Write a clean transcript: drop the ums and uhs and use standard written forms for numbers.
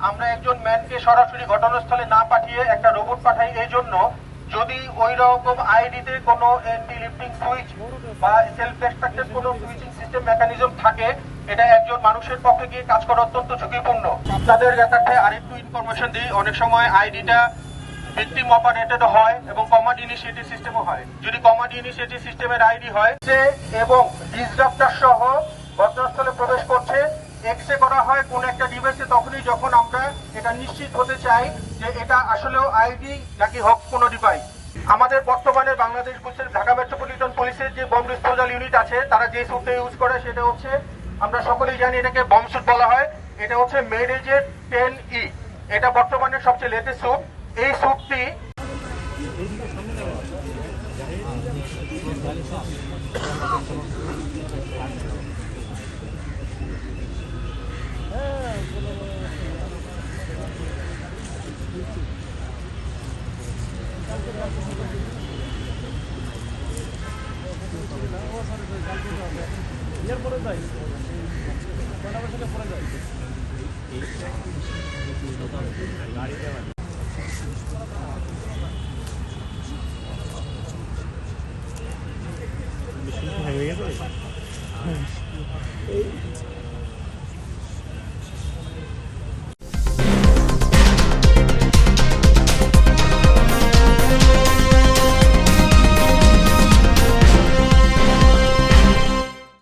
আমরা একজন ম্যানকে সরাসরি ঘটনাস্থলে না পাঠিয়ে একটা রোবট পাঠাই এই জন্য, যদি ওই রকম আইডিতে কোনো অ্যান্টি লিফটিং সুইচ বা সেলফ ডিস্ট্রাক্টেড কোনো সুইচিং সিস্টেম মেকানিজম থাকে, এটা একজন মানুষের পক্ষে গিয়ে কাজ করা অত্যন্ত ঝুঁকিপূর্ণ। আপনাদের ব্যাপারটা আরেকটু ইনফরমেশন দিই, অনেক সময় আইডিটা ভিকটিম অপারেটেড হয় এবং কমান্ড ইনিশিয়েটিভ সিস্টেমও হয়। যদি কমান্ড ইনিশিয়েটিভ সিস্টেমের আইডি হয় এবং ডিসরাপ্টার সহ ঘটনাস্থলে প্রবেশ করছে, এক্সরে করা হয় কোন একটা ডিভাইসে তখনই যখন আমরা এটা নিশ্চিত হতে চাই যে এটা আসলেও আইডি নাকি হক কোনো ডিভাইস। আমাদের বর্তমানে বাংলাদেশ পুলিশের ঢাকা মেট্রোপলিটন পুলিশের যে বম্ব ডিসপোজাল ইউনিট আছে, তারা যে স্যুটটা ইউজ করে সেটা হচ্ছে, আমরা সকলেই জানি এটাকে বম্ব স্যুট বলা হয়। এটা হচ্ছে মেডেজের 10E। এটা বর্তমানে সবচেয়ে লেটেস্ট স্যুট। এই স্যুটটি পরে যাই কটা বছরে পরে যাই গাড়িতে